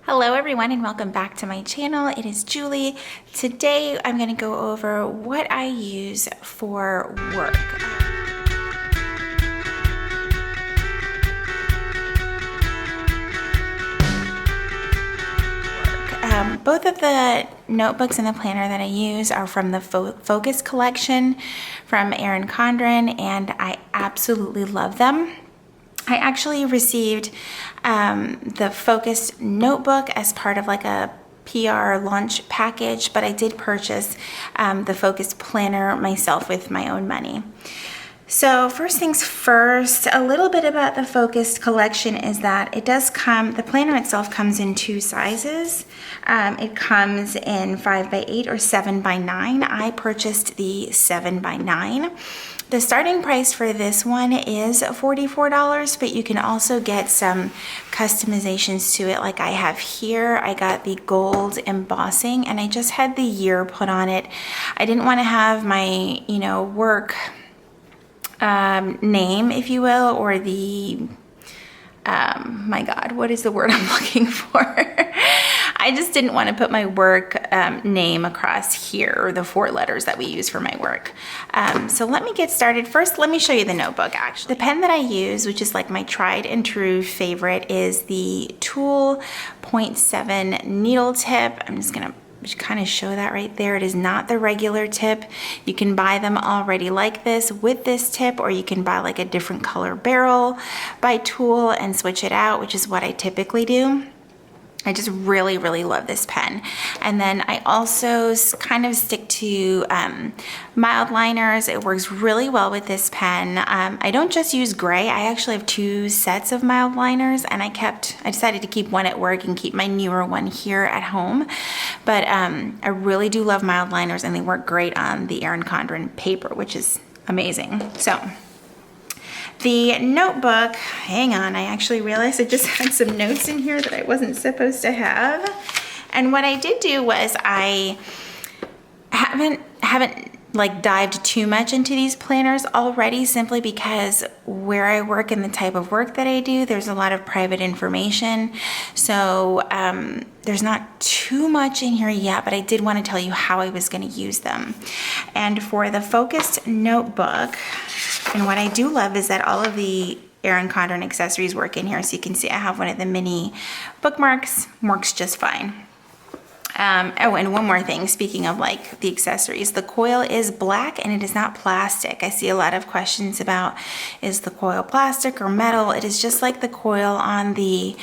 Hello everyone and welcome back to my channel. It is Julie. Today I'm going to go over what I use for work. Both of the notebooks in the planner that I use are from the Focus collection from Erin Condren, and I absolutely love them. I actually received the Focus notebook as part of like a PR launch package, but I did purchase the Focus planner myself with my own money. So first things first, a little bit about the Focus collection is that it does come, the planner itself comes in two sizes. It comes in 5x8 or 7x9. I purchased the 7x9. The starting price for this one is $44, but you can also get some customizations to it like I have here. I got the gold embossing and I just had the year put on it. I didn't want to have my, work name, if you will, or the, my God, what is the word I'm looking for? I just didn't want to put my work name across here, or the 4 letters that we use for my work. So let me get started. First, let me show you the notebook actually. The pen that I use, which is like my tried and true favorite, is the Tool 0.7 needle tip. I'm just gonna kind of show that right there. It is not the regular tip. You can buy them already like this with this tip, or you can buy like a different color barrel by Tool and switch it out, which is what I typically do. I just really, really love this pen. And then I also kind of stick to mild liners. It works really well with this pen. I don't just use gray. I actually have 2 sets of mild liners, and I decided to keep one at work and keep my newer one here at home. But I really do love mild liners, and they work great on the Erin Condren paper, which is amazing. So the notebook, hang on, I actually realized I just had some notes in here that I wasn't supposed to have. And what I did do was I haven't like dived too much into these planners already, simply because where I work and the type of work that I do, there's a lot of private information. So there's not too much in here yet, but I did want to tell you how I was going to use them. And for the Focused notebook, and what I do love is that all of the Erin Condren accessories work in here. So you can see I have one of the mini bookmarks, works just fine. Oh, and one more thing, speaking of like the accessories, the coil is black and it is not plastic. I see a lot of questions about, is the coil plastic or metal? It is just like the coil on the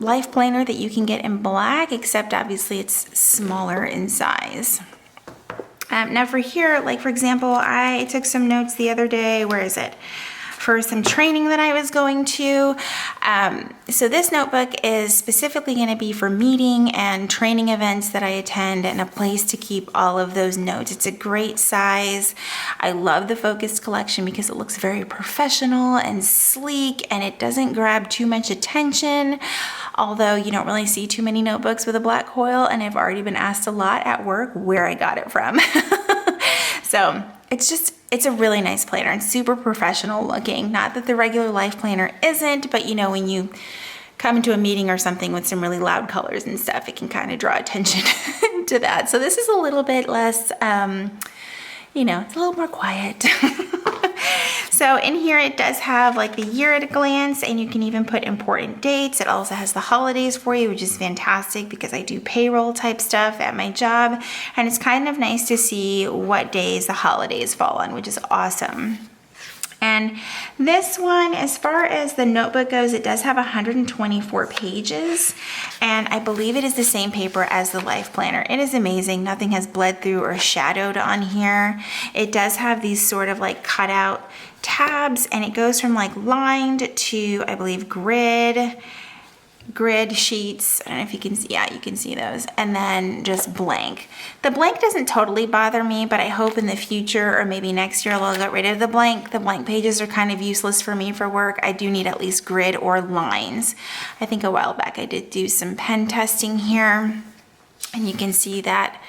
Life Planner that you can get in black, except obviously it's smaller in size. Now for here, like for example, I took some notes the other day, where is it? For some training that I was going to. So this notebook is specifically going to be for meeting and training events that I attend, and a place to keep all of those notes. It's a great size. I love the Focus collection because it looks very professional and sleek, and it doesn't grab too much attention. Although you don't really see too many notebooks with a black coil, and I've already been asked a lot at work where I got it from. So it's a really nice planner and super professional looking. Not that the regular Life Planner isn't, but when you come into a meeting or something with some really loud colors and stuff, it can kind of draw attention to that. So this is a little bit less, it's a little more quiet. So in here it does have like the year at a glance, and you can even put important dates. It also has the holidays for you, which is fantastic because I do payroll type stuff at my job, and it's kind of nice to see what days the holidays fall on, which is awesome. And this one, as far as the notebook goes, it does have 124 pages, and I believe it is the same paper as the Life Planner. It is amazing. Nothing has bled through or shadowed on here. It does have these sort of like cutout tabs, and it goes from like lined to, I believe, grid sheets. I don't know if you can see, yeah, you can see those, and then just blank. The blank doesn't totally bother me, but I hope in the future or maybe next year I'll get rid of the blank. The blank pages are kind of useless for me for work. I do need at least grid or lines. I think a while back I did do some pen testing here, and you can see that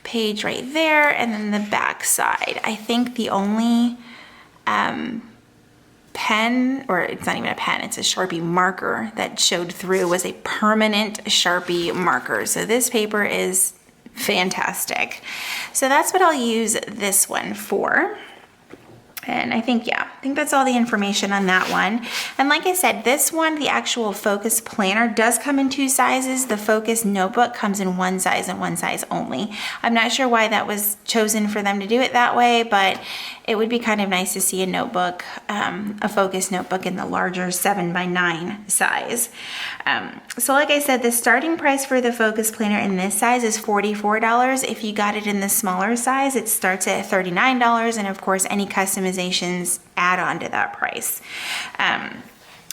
page right there, and then the back side. I think the only pen, or it's not even a pen, it's a Sharpie marker that showed through, was a permanent Sharpie marker. So this paper is fantastic. So that's what I'll use this one for. And I think that's all the information on that one. And like I said, this one, the actual Focus Planner, does come in 2 sizes. The Focus Notebook comes in 1 size and 1 size only. I'm not sure why that was chosen for them to do it that way, but it would be kind of nice to see a notebook, a Focus notebook in the larger 7x9 size. So like I said, the starting price for the Focus Planner in this size is $44. If you got it in the smaller size, it starts at $39, and of course any customizations add on to that price.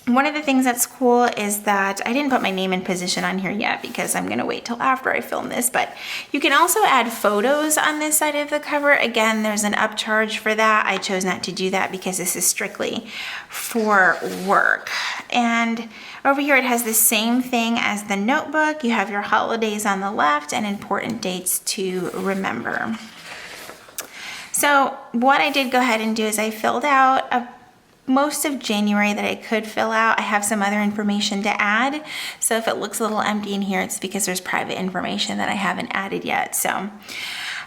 One of the things that's cool is that I didn't put my name and position on here yet because I'm gonna wait till after I film this, but you can also add photos on this side of the cover. Again, there's an upcharge for that. I chose not to do that because this is strictly for work. And over here it has the same thing as the notebook. You have your holidays on the left and important dates to remember. So what I did go ahead and do is I filled out most of January that I could fill out. I have some other information to add. So if it looks a little empty in here, it's because there's private information that I haven't added yet. So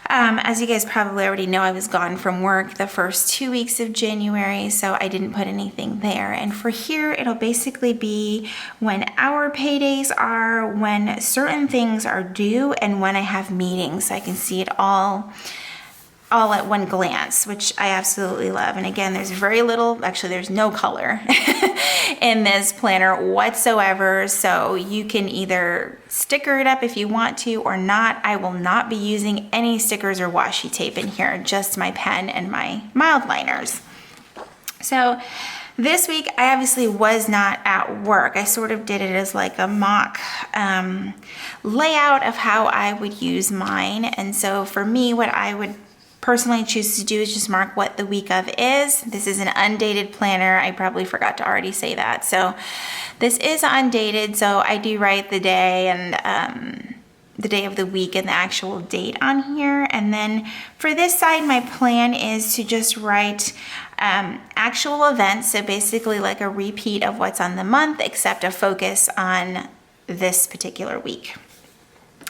as you guys probably already know, I was gone from work the first 2 weeks of January, so I didn't put anything there. And for here, it'll basically be when our paydays are, when certain things are due, and when I have meetings. So I can see it all at one glance, which I absolutely love. And again, there's very little, actually there's no color in this planner whatsoever. So you can either sticker it up if you want to or not. I will not be using any stickers or washi tape in here, just my pen and my mild liners. So this week, I obviously was not at work. I sort of did it as like a mock layout of how I would use mine. And so for me, what I would personally choose to do is just mark what the week of is. This is an undated planner. I probably forgot to already say that. So this is undated, so I do write the day and the day of the week and the actual date on here. And then for this side, my plan is to just write actual events. So basically like a repeat of what's on the month, except a focus on this particular week.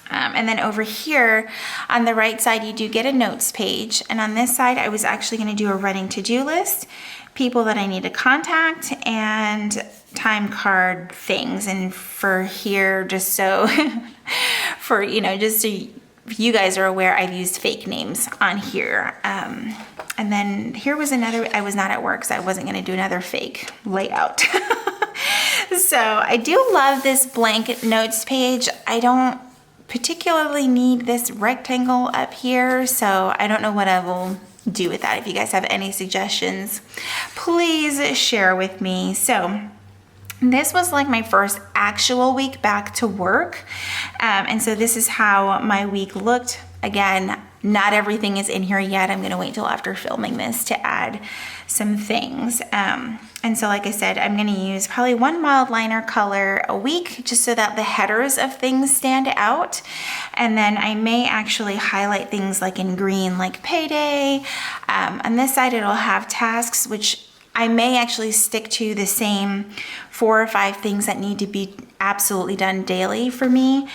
And then over here on the right side, you do get a notes page. And on this side, I was actually going to do a running to-do list, people that I need to contact, and time card things. And for here, just so for, just so you guys are aware, I've used fake names on here. And then here was another, I was not at work, so I wasn't going to do another fake layout. So I do love this blank notes page. I don't particularly need this rectangle up here, so I don't know what I will do with that. If you guys have any suggestions, please share with me. So this was like my first actual week back to work, and so this is how my week looked. Again, not everything is in here yet. I'm gonna wait till after filming this to add some things. And so like I said, I'm gonna use probably one mild liner color a week just so that the headers of things stand out. And then I may actually highlight things like in green, like payday. On this side, it'll have tasks, which I may actually stick to the same 4 or 5 things that need to be absolutely done daily for me,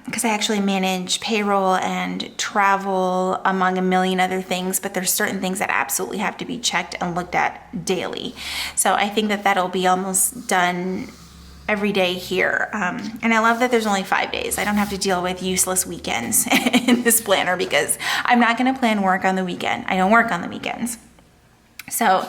because I actually manage payroll and travel among a million other things, but there's certain things that absolutely have to be checked and looked at daily. So I think that that'll be almost done every day here. And I love that there's only 5 days. I don't have to deal with useless weekends in this planner because I'm not gonna plan work on the weekend. I don't work on the weekends. So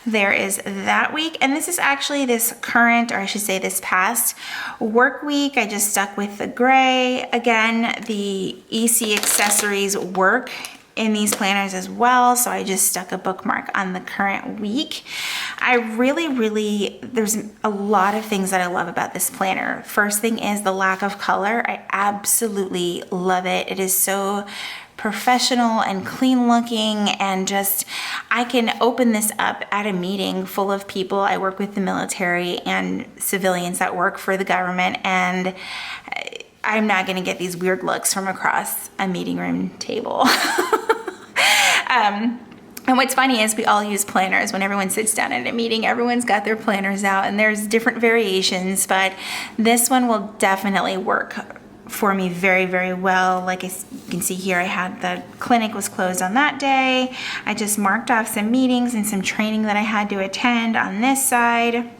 there is that week, and this is actually this current, or I should say this past work week. I just stuck with the gray. Again, the EC accessories work in these planners as well, so I just stuck a bookmark on the current week. I really, there's a lot of things that I love about this planner. First thing is the lack of color. I absolutely love it. It is so professional and clean looking, and just I can open this up at a meeting full of people. I work with the military and civilians that work for the government, and I'm not going to get these weird looks from across a meeting room table. And what's funny is we all use planners. When everyone sits down at a meeting, everyone's got their planners out, and there's different variations, but this one will definitely work for me very, very well. Like you can see here, I had the clinic was closed on that day. I just marked off some meetings and some training that I had to attend on this side.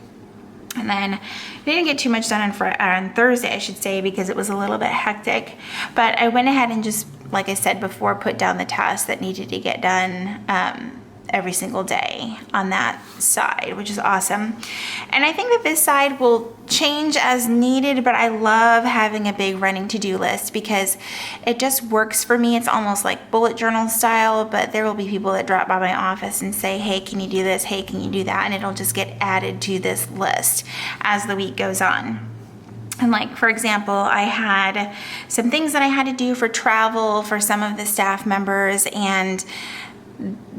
And then I didn't get too much done on Thursday, I should say, because it was a little bit hectic. But I went ahead and just, like I said before, put down the tasks that needed to get done every single day on that side, which is awesome. And I think that this side will change as needed, but I love having a big running to-do list because it just works for me. It's almost like bullet journal style, but there will be people that drop by my office and say, hey, can you do this? Hey, can you do that? And it'll just get added to this list as the week goes on. And like, for example, I had some things that I had to do for travel for some of the staff members, and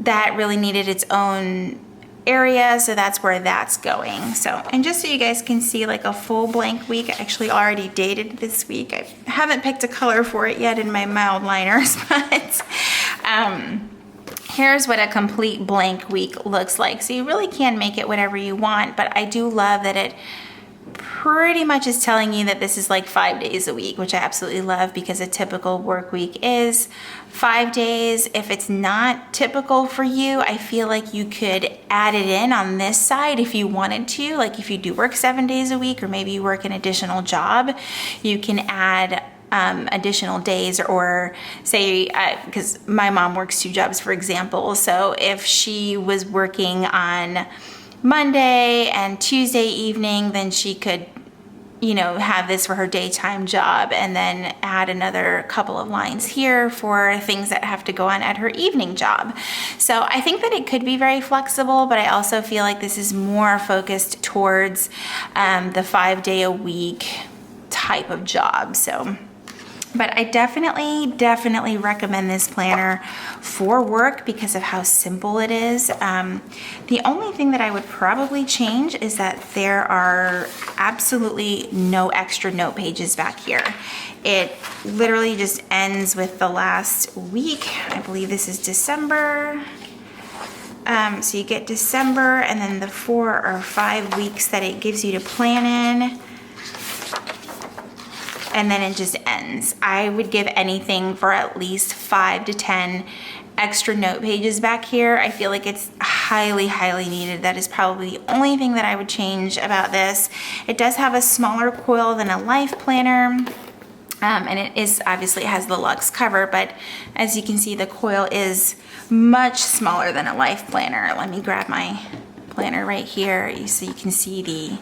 that really needed its own area, so that's where that's going. So, and just so you guys can see like a full blank week, I actually already dated this week. I haven't picked a color for it yet in my mild liners, but here's what a complete blank week looks like. So you really can make it whatever you want, but I do love that it pretty much is telling you that this is like 5 days a week, which I absolutely love because a typical work week is 5 days. If it's not typical for you, I feel like you could add it in on this side if you wanted to. Like if you do work 7 days a week, or maybe you work an additional job, you can add additional days, or say, because my mom works 2 jobs, for example. So if she was working on Monday and Tuesday evening, then she could, have this for her daytime job and then add another couple of lines here for things that have to go on at her evening job. So I think that it could be very flexible, but I also feel like this is more focused towards the 5 day a week type of job. So, but I definitely recommend this planner for work because of how simple it is. The only thing that I would probably change is that there are absolutely no extra note pages back here. It literally just ends with the last week. I believe this is December. So you get December and then the 4 or 5 weeks that it gives you to plan in. And then it just ends. I would give anything for at least 5 to 10 extra note pages back here. I feel like it's highly needed. That is probably the only thing that I would change about this. It does have a smaller coil than a life planner. And it is obviously has the luxe cover, but as you can see, the coil is much smaller than a life planner. Let me grab my planner right here so you can see the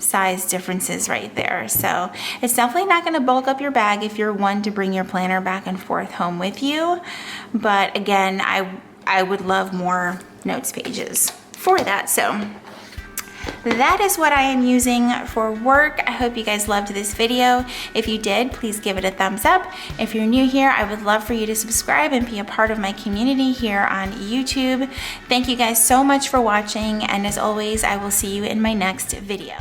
size differences right there. So it's definitely not going to bulk up your bag if you're one to bring your planner back and forth home with you. But again, I would love more notes pages for that. So that is what I am using for work. I hope you guys loved this video. If you did, please give it a thumbs up. If you're new here, I would love for you to subscribe and be a part of my community here on YouTube. Thank you guys so much for watching, and as always, I will see you in my next video.